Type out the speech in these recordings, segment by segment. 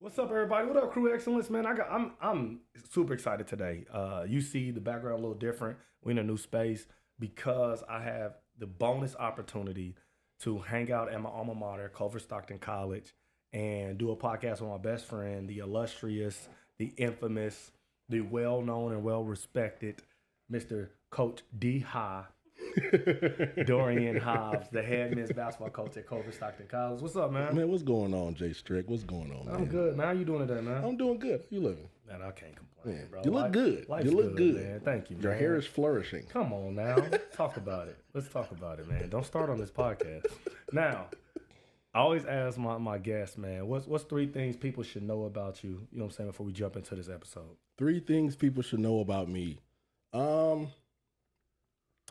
What's up, everybody? What up, Crew Excellence, man? I'm super excited today. You see the background a little different. We're in a new space because I have the bonus opportunity to hang out at my alma mater, Culver-Stockton College, and do a podcast with my best friend, the illustrious, the infamous, the well-known and well-respected Mr. Coach D. High, Dorian Hobbs, the head men's basketball coach at Culver-Stockton College. What's up, man? Man, what's going on, Jay Strick? What's going on, man? I'm good, man. How you doing today, man? I'm doing good. How you living? Man, I can't complain, bro. You look good. Life's You look good. man. Thank you, man. Your hair is flourishing. Come on now. Talk about it. Let's talk about it, man. Don't start on this podcast. Now, I always ask my guests, man, what's three things people should know about you, you know what I'm saying, before we jump into this episode? Three things people should know about me.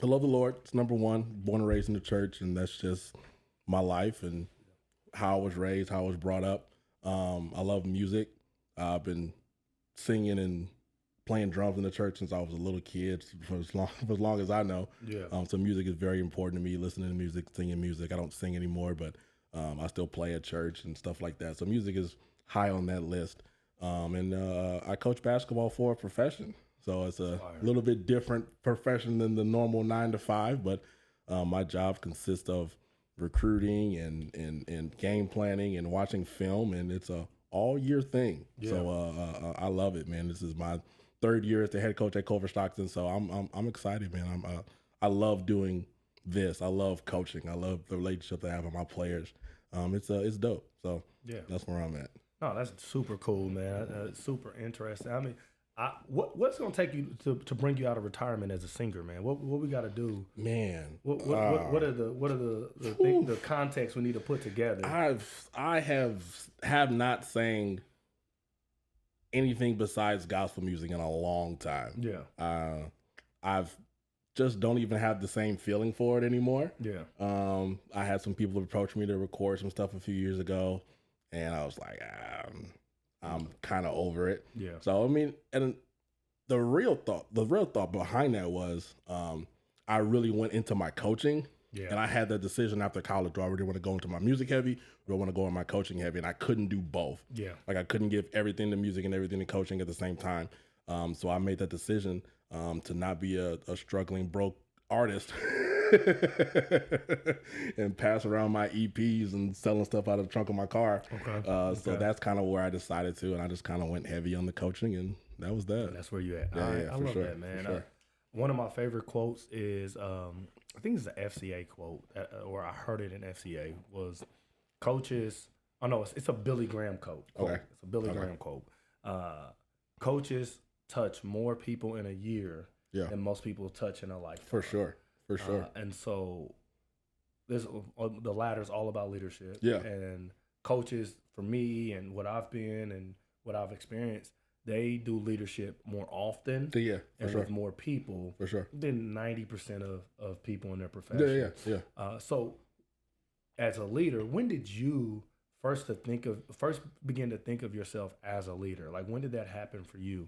I love the Lord. It's number one. Born and raised in the church, and that's just my life and how I was raised, how I was brought up. I love music. I've been singing and playing drums in the church since I was a little kid, for as long as I know. Yeah. So music is very important to me. Listening to music, singing music. I don't sing anymore, but I still play at church and stuff like that. So music is high on that list. And I coach basketball for a profession. So it's a little bit different profession than the normal 9 to 5, but my job consists of recruiting and game planning and watching film, and it's a all year thing. Yeah. So I love it, man. This is my third year as the head coach at Culver-Stockton, so I'm excited, man. I love doing this. I love coaching. I love the relationship that I have with my players. It's dope. So yeah, that's where I'm at. No, that's super cool, man. Super interesting. I mean, what's gonna take you to bring you out of retirement as a singer, man? What we got to do, man? What are the context we need to put together? I have not sang anything besides gospel music in a long time. Yeah. I've just don't even have the same feeling for it anymore. Yeah. I had some people approach me to record some stuff a few years ago, and I was like, I'm kind of over it. Yeah. So I mean, and the real thought behind that was, I really went into my coaching. Yeah. And I had that decision after college. Do I really want to go into my music heavy, or do I want to go in my coaching heavy? And I couldn't do both. Yeah. Like I couldn't give everything to music and everything to coaching at the same time. So I made that decision to not be a struggling broke artist and pass around my EPs and selling stuff out of the trunk of my car. Okay. So that's kind of where I decided to, and I just kind of went heavy on the coaching, and that was that. And that's where you at. Yeah, I love that, man. Sure. One of my favorite quotes is, I think it's an FCA quote, or I heard it in FCA, was coaches, oh no, it's a Billy Graham quote. Okay. It's a Billy Graham quote. Coaches touch more people in a year than most people touch in a lifetime. For sure. And so the ladder is all about leadership. Yeah. And coaches, for me and what I've been and what I've experienced, they do leadership more often and with more people than 90% of people in their profession. Yeah. So as a leader, when did you first begin to think of yourself as a leader? Like, when did that happen for you?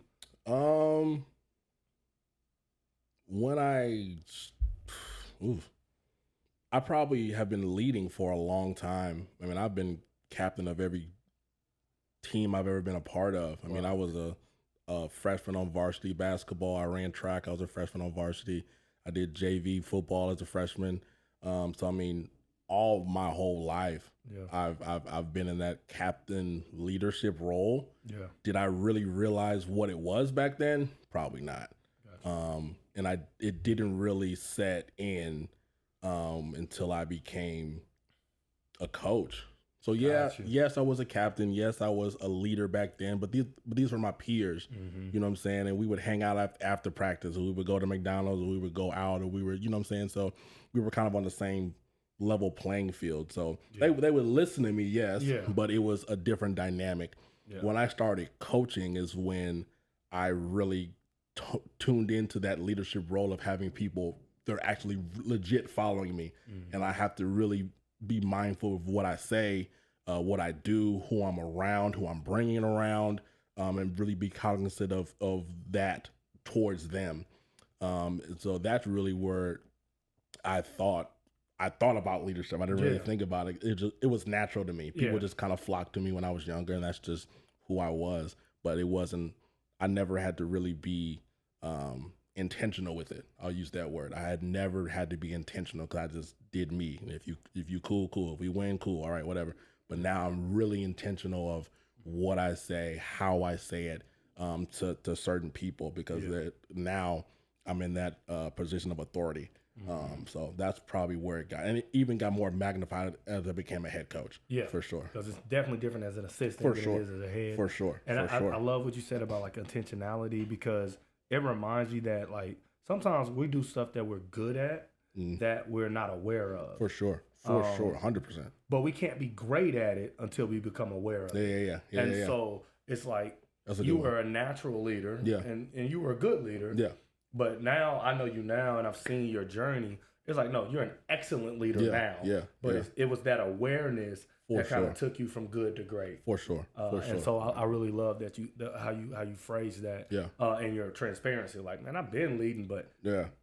When I probably have been leading for a long time. I mean, I've been captain of every team I've ever been a part of. I mean, I was a freshman on varsity basketball. I ran track. I was a freshman on varsity. I did JV football as a freshman. So I mean, all my whole life, I've been in that captain leadership role. Yeah. Did I really realize what it was back then? Probably not. Gotcha. And it didn't really set in until I became a coach. So yes, I was a captain. Yes, I was a leader back then. But these were my peers. Mm-hmm. You know what I'm saying? And we would hang out after practice, or we would go to McDonald's, or we would go out, or we were, you know what I'm saying? So we were kind of on the same level playing field. So they would listen to me, but it was a different dynamic. Yeah. When I started coaching is when I really tuned into that leadership role of having people that are actually legit following me. Mm-hmm. And I have to really be mindful of what I say, what I do, who I'm around, who I'm bringing around, and really be cognizant of that towards them. So that's really where I thought about leadership. I didn't really think about it. It was natural to me. People just kind of flocked to me when I was younger, and that's just who I was, but it wasn't. I never had to really be intentional with it. I'll use that word. I had never had to be intentional because I just did me. And if you cool. If we win, cool. All right, whatever. But now I'm really intentional of what I say, how I say it to certain people, because now I'm in that position of authority. So that's probably where it got, and it even got more magnified as I became a head coach. Yeah, for sure. Because it's definitely different as an assistant for than sure. it is as a head. For sure. And I love what you said about like intentionality, because it reminds you that like sometimes we do stuff that we're good at that we're not aware of. For sure. For sure. 100%. But we can't be great at it until we become aware of it. Yeah. So it's like you were a natural leader, and you were a good leader. Yeah. But now I know you now, and I've seen your journey. It's like, no, you're an excellent leader now. Yeah. But it was that awareness that kind of took you from good to great. For sure. And so I really love that how you phrase that. Yeah. And your transparency. Like, man, I've been leading, but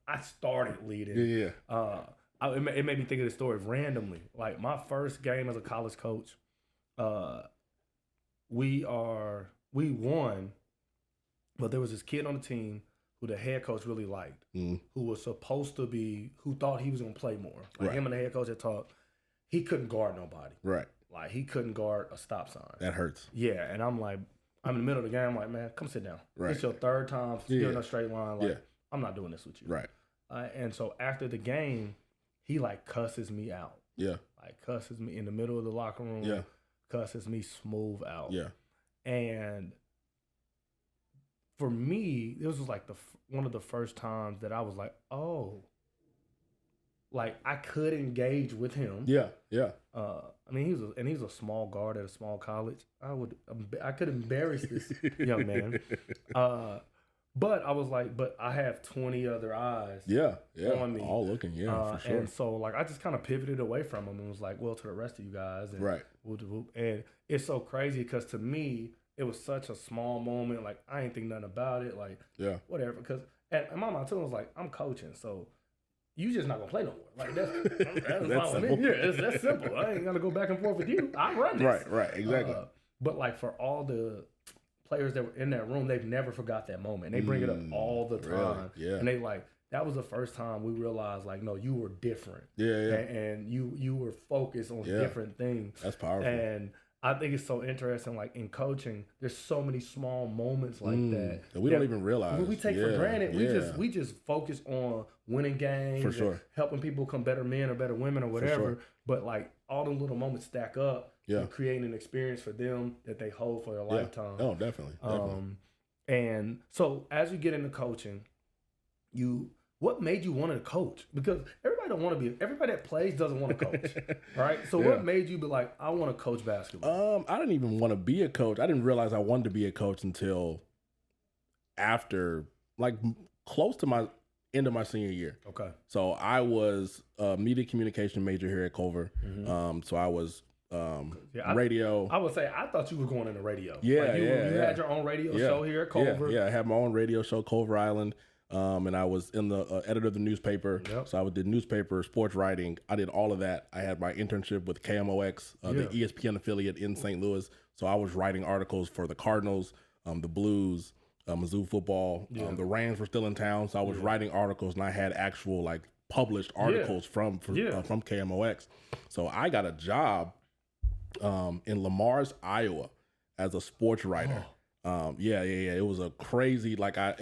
I started leading. It made me think of this story randomly. Like my first game as a college coach, we won, but there was this kid on the team who the head coach really liked, who was supposed to be, who thought he was going to play more. Like him and the head coach had talked. He couldn't guard nobody. Right. Like he couldn't guard a stop sign. That hurts. Yeah, and I'm like, I'm in the middle of the game. I'm like, man, come sit down. Right. It's your third time still in a straight line. Like, I'm not doing this with you. Right. And so after the game, he like cusses me out. Yeah. Like cusses me in the middle of the locker room. Yeah. Cusses me smooth out. Yeah. And for me, this was like one of the first times that I was like, oh, like I could engage with him. Yeah, yeah. I mean, he's a small guard at a small college. I could embarrass this young man. But I was like, but I have 20 other eyes. On me, all looking. Yeah, for sure. And so like I just kind of pivoted away from him and was like, well, to the rest of you guys, and right. And it's so crazy because to me, it was such a small moment. Like, I ain't think nothing about it. Like, whatever. Because, and my mom, too, was like, I'm coaching, so you just not going to play no more. Like, that's that's fine with me. Yeah, it's that simple. I ain't going to go back and forth with you. I run this. Right, exactly. But, like, for all the players that were in that room, they've never forgot that moment. They bring it up all the time. Really? Yeah. And they, like, that was the first time we realized, like, no, you were different. Yeah. And you were focused on different things. That's powerful. And I think it's so interesting, like in coaching, there's so many small moments like that we don't even realize. We take for granted. We just focus on winning games, for sure, helping people become better men or better women or whatever. Sure. But like all the little moments stack up and create an experience for them that they hold for their lifetime. Oh, definitely. And so as you get into coaching, what made you want to coach? Because everybody that plays doesn't want to coach, right? So what made you be like, I want to coach basketball? I didn't even want to be a coach. I didn't realize I wanted to be a coach until after, like, close to my end of my senior year. Okay. So I was a media communication major here at Culver. So I was radio. I would say I thought you were going into radio. Yeah, like you had your own radio show here at Culver. Yeah, I had my own radio show, Culver Island. And I was in the editor of the newspaper. Yep. So I did newspaper, sports writing. I did all of that. I had my internship with KMOX, the ESPN affiliate in St. Louis. So I was writing articles for the Cardinals, the Blues, Mizzou football. The Rams were still in town. So I was writing articles, and I had actual like published articles from KMOX. So I got a job in Lamar's, Iowa as a sports writer. It was a crazy, like I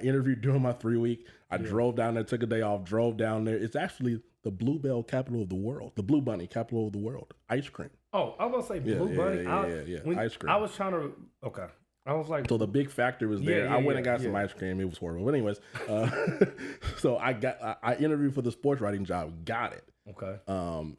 interviewed during my 3 week. I drove down there, took a day off, drove down there. It's actually the Bluebell capital of the world, the Blue Bunny capital of the world, ice cream. Oh, I was going to say Blue Bunny. Ice cream. I was trying to, I was like, so the big factor was there. I went and got some ice cream. It was horrible. But anyways, so I interviewed for the sports writing job, got it. Okay.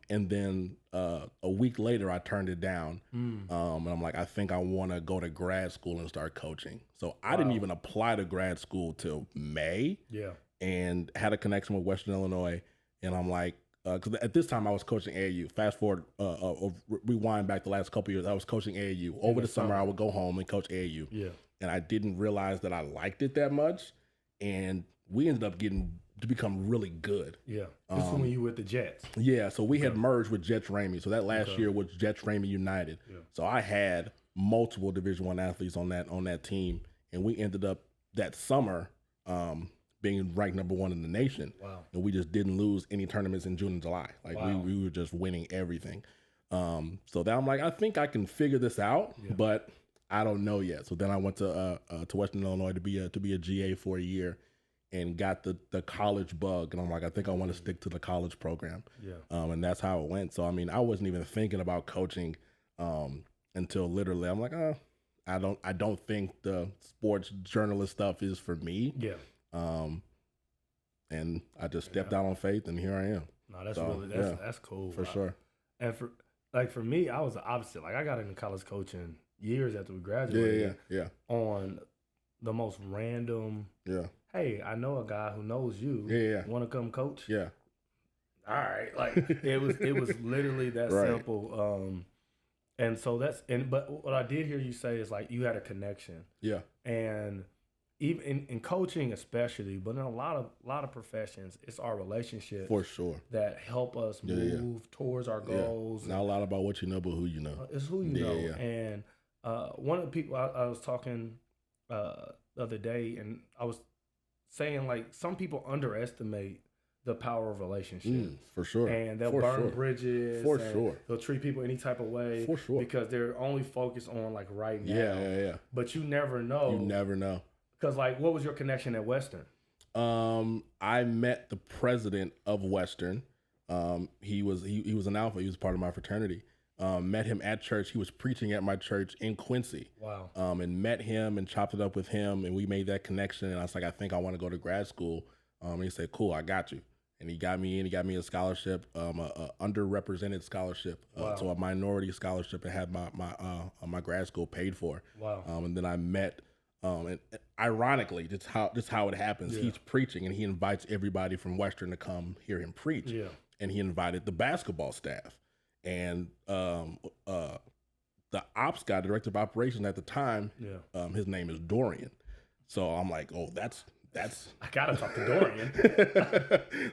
And then a week later, I turned it down. And I'm like, I think I want to go to grad school and start coaching. So I didn't even apply to grad school till May. Yeah. And had a connection with Western Illinois. And I'm like, because at this time I was coaching AAU. Fast forward, rewind back the last couple of years, I was coaching AAU. Over the summer, I would go home and coach AAU. Yeah. And I didn't realize that I liked it that much. And we ended up getting to become really good. Yeah. This is when you were with the Jets. Yeah. So we had merged with Jets Ramey. So that last year was Jets Ramey United. Yeah. So I had multiple Division I athletes on that team, and we ended up that summer being ranked number 1 in the nation. Wow. And we just didn't lose any tournaments in June and July. Like wow. we were just winning everything. So then I'm like, I think I can figure this out, but I don't know yet. So then I went to Western Illinois to be a GA for a year, and got the college bug. And I'm like, I think I want to stick to the college program. Yeah. And that's how it went. So I mean, I wasn't even thinking about coaching until literally I'm like, I don't think the sports journalist stuff is for me. Yeah. And I just stepped out on faith, and here I am. No, that's so, that's cool. For sure. And for me, I was the opposite. Like, I got into college coaching years after we graduated. Yeah. On the most random. Yeah. Hey, I know a guy who knows you. Yeah. Want to come coach? Yeah. All right. Like, it was literally that simple. And so but what I did hear you say is, like, you had a connection. Yeah. And even in coaching especially, but in a lot of professions, it's our relationships for sure that help us move towards our goals. Not a lot about what you know, but who you know. It's who you know. Yeah. And one of the people I was talking the other day, and I was saying, like, some people underestimate the power of relationships. For sure. And they'll burn bridges. For sure. They'll treat people any type of way. For sure. Because they're only focused on, like, right now. Yeah. But you never know. You never know. Because, like, what was your connection at Western? I met the president of Western. He was an alpha. He was part of my fraternity. Met him at church. He was preaching at my church in Quincy. Wow. And met him and chopped it up with him, and we made that connection. And I was like, I think I want to go to grad school. And he said, cool, I got you. And he got me in. He got me a scholarship, a underrepresented scholarship, so a minority scholarship, and had my grad school paid for. Wow. And then I met. And ironically, just how it happens. He's preaching, and he invites everybody from Western to come hear him preach. Yeah. And he invited the basketball staff, and the ops guy, director of operations at the time. Yeah. His name is Dorian. So I'm like, oh, that's. I gotta talk to Dorian.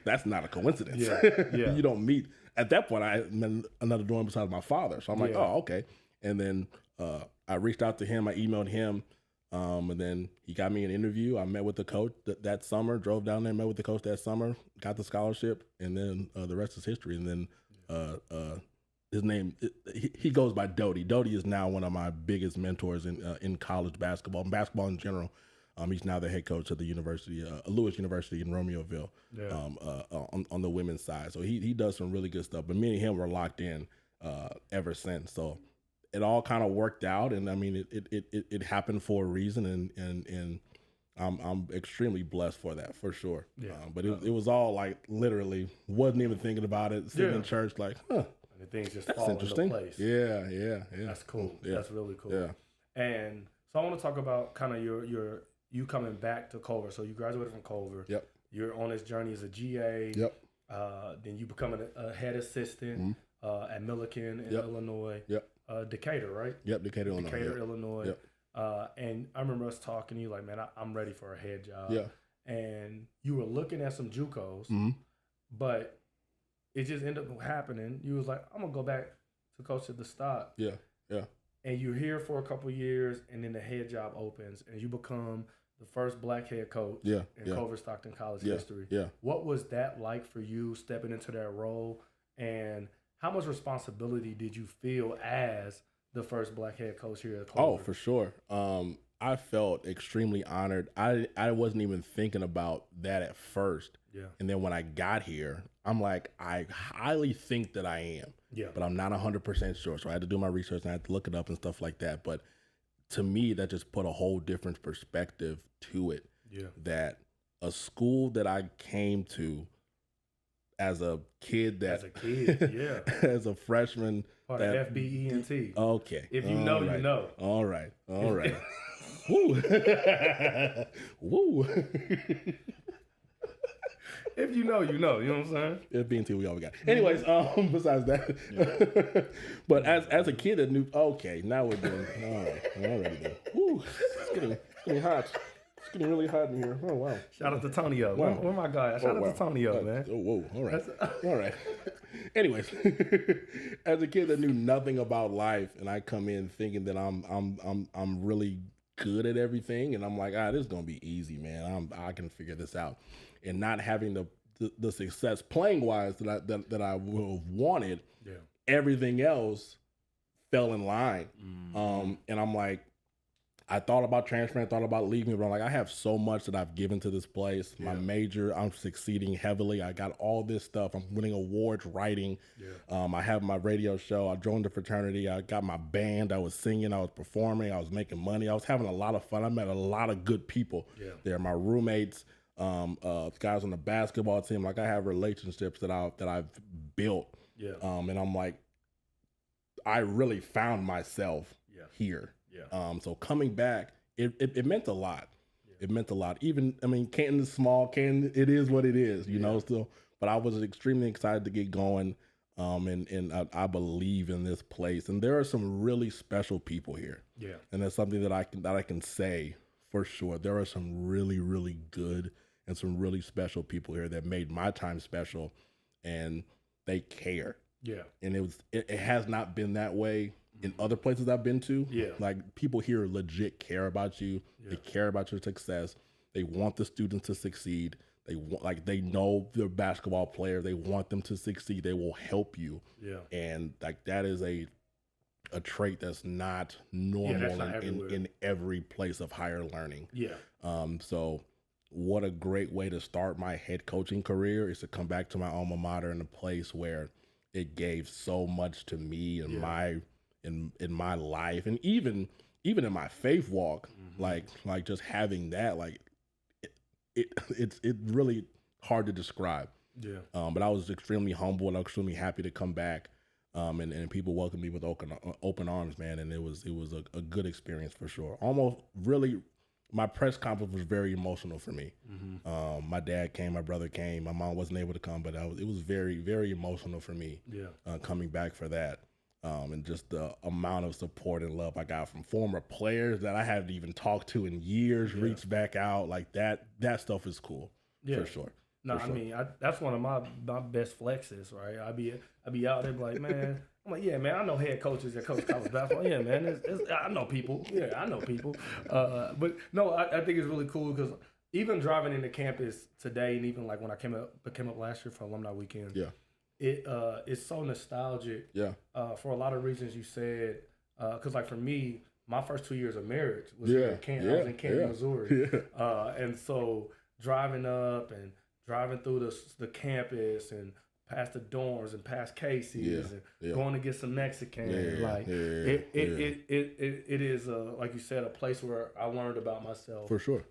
That's not a coincidence. Yeah. You don't meet at that point. I met another Dorian besides my father. So I'm like, oh, okay. And then I reached out to him. I emailed him. And then he got me an interview. I met with the coach that summer, drove down there, met with the coach that summer, got the scholarship, and then the rest is history. And then his name, he goes by Doty. Doty is now one of my biggest mentors in college basketball and basketball in general. He's now the head coach of the university, Lewis University in Romeoville, on the women's side. So he does some really good stuff. But me and him were locked in ever since. So it all kind of worked out, and I mean it happened for a reason, and I'm extremely blessed for that, for sure. Yeah. But it was all like literally wasn't even thinking about it, sitting in church like, huh. And things just fall into place. Yeah. That's cool. Yeah. That's really cool. Yeah. And so I want to talk about kind of you coming back to Culver. So you graduated from Culver. Yep. You're on this journey as a GA. Yep. Then you become a head assistant at Milliken in Illinois. Yep. Decatur, right? Yep, Decatur, Illinois. Decatur, Illinois. Yep. And I remember us talking to you like, man, I'm ready for a head job. Yeah. And you were looking at some JUCOs, but it just ended up happening. You was like, I'm going to go back to coach at the Stock. Yeah. And you're here for a couple of years, and then the head job opens, and you become the first black head coach in Culver-Stockton College history. Yeah. What was that like for you stepping into that role, and how much responsibility did you feel as the first black head coach here at Culver? Oh, for sure. I felt extremely honored. I wasn't even thinking about that at first. Yeah. And then when I got here, I'm like, I highly think that I am. Yeah. But I'm not 100% sure. So I had to do my research and I had to look it up and stuff like that. But to me, that just put a whole different perspective to it. Yeah. That a school that I came to as a kid, yeah. As a freshman. Part of FBENT. Okay. If you know, you know. All right. Woo. Woo. If you know, you know. You know what I'm saying? FBENT, we all got. Anyways, besides that. But as a kid that knew, okay, now we're doing, all right. Already then. Woo. It's getting hot. It's getting really hot in here. Oh, wow. Shout out to Tonio. Wow. Where my guy? Shout out to Tonio, man. Oh, whoa. All right. Anyways, as a kid that knew nothing about life, and I come in thinking that I'm really good at everything, and I'm like, this is gonna be easy, man. I can figure this out, and not having the success playing wise that I would have wanted. Yeah. Everything else fell in line, and I'm like, I thought about transferring, thought about leaving, but I'm like, I have so much that I've given to this place. My major, I'm succeeding heavily. I got all this stuff. I'm winning awards, writing. Yeah. I have my radio show. I joined the fraternity. I got my band. I was singing. I was performing. I was making money. I was having a lot of fun. I met a lot of good people there. My roommates, guys on the basketball team. Like, I have relationships that I've built. Yeah. And I'm like, I really found myself here. Yeah. So coming back, it meant a lot. Yeah. It meant a lot. Even, I mean, Canton is small. Canton, it is what it is, you know. So, but I was extremely excited to get going. And I believe in this place. And there are some really special people here. Yeah. And that's something that I can say for sure. There are some really, really good and some really special people here that made my time special, and they care. Yeah. And it has not been that way in other places I've been to. Yeah. Like, people here legit care about you. Yeah. They care about your success. They want the students to succeed. They know they're basketball players. They want them to succeed. They will help you. Yeah. And like, that is a trait that's not normal in every place of higher learning. Yeah. So what a great way to start my head coaching career is to come back to my alma mater in a place where it gave so much to me and in my life, and even in my faith walk. Like just having that, like, it's really hard to describe. Yeah. But I was extremely humble and extremely happy to come back. And people welcomed me with open arms, man. And it was a good experience for sure. Almost really, my press conference was very emotional for me. My dad came, my brother came, my mom wasn't able to come, but it was very, very emotional for me. Yeah. Coming back for that. And just the amount of support and love I got from former players that I haven't even talked to in years, reached back out, like that stuff is cool. For sure. No, I mean, that's one of my best flexes, right? I be out there like, man, I'm like, yeah, man, I know head coaches that coach college basketball. Yeah, man, I know people. Yeah, I know people. But no, I think it's really cool because even driving into campus today, and even like when I came up last year for alumni weekend, it's so nostalgic. Yeah. For a lot of reasons you said, because like for me, my first 2 years of marriage was in Canton. I was in Canton, Missouri. Yeah. And so driving up and driving through the campus and past the dorms and past Casey's and going to get some Mexican. It is like you said, a place where I learned about myself. For sure.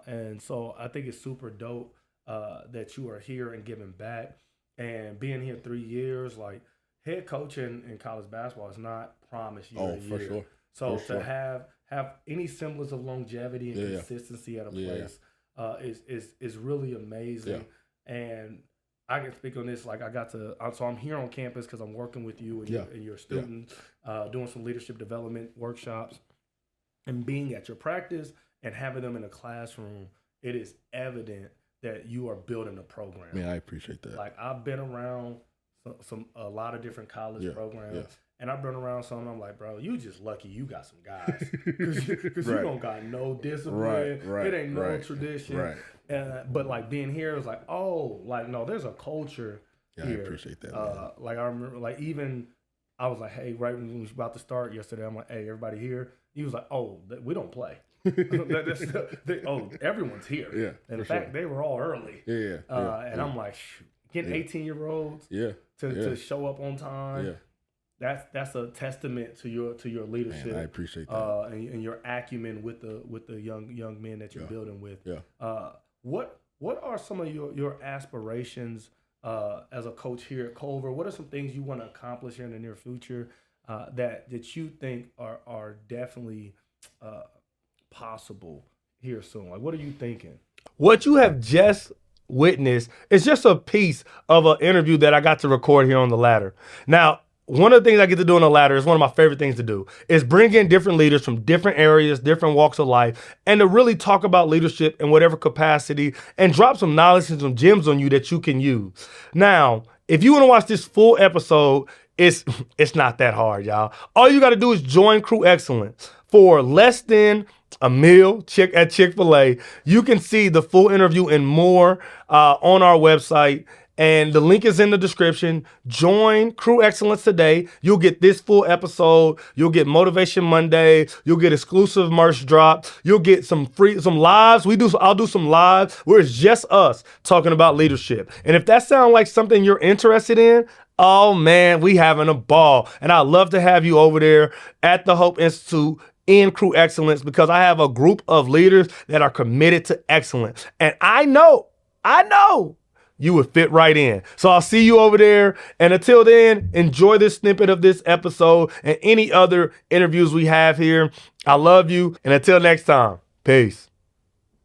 And so I think it's super dope that you are here and giving back. And being here 3 years, like, head coaching in college basketball is not promised year to year. For sure. So to have any semblance of longevity and consistency at a place is really amazing. Yeah. And I can speak on this. Like, so I'm here on campus because I'm working with you and your students, doing some leadership development workshops, and being at your practice and having them in a classroom. It is evident that you are building a program. Man, I appreciate that. Like, I've been around a lot of different college programs, and I've been around some, and I'm like, bro, you just lucky you got some guys. Because you don't got no discipline. It ain't no tradition. But, like, being here is like, no, there's a culture here. I appreciate that, man. Like, I remember, like, even I was like, hey, right when we was about to start yesterday, I'm like, hey, everybody here? He was like, we don't play. Everyone's here. Yeah. In fact, they were all early. And I'm like, getting 18-year-olds to show up on time. Yeah. That's a testament to your leadership. Man, I appreciate that. And your acumen with the young men that you're building with. Yeah. What are some of your aspirations as a coach here at Culver? What are some things you want to accomplish here in the near future that you think are definitely possible here soon? Like, what are you thinking? What you have just witnessed is just a piece of an interview that I got to record here on the ladder. Now, one of the things I get to do on the ladder is one of my favorite things to do is bring in different leaders from different areas, different walks of life, and to really talk about leadership in whatever capacity and drop some knowledge and some gems on you that you can use. Now, If you want to watch this full episode, it's not that hard, y'all. All you got to do is join Crew Excellence for less than a meal at Chick-fil-A. You can see the full interview and more on our website. And the link is in the description. Join Crew Excellence today. You'll get this full episode. You'll get Motivation Monday. You'll get exclusive merch drop. You'll get some lives. I'll do some lives where it's just us talking about leadership. And if that sounds like something you're interested in, oh man, we having a ball. And I'd love to have you over there at the Hope Institute in Crew Excellence, because I have a group of leaders that are committed to excellence. And I know you would fit right in. So I'll see you over there. And until then, enjoy this snippet of this episode and any other interviews we have here. I love you. And until next time, peace.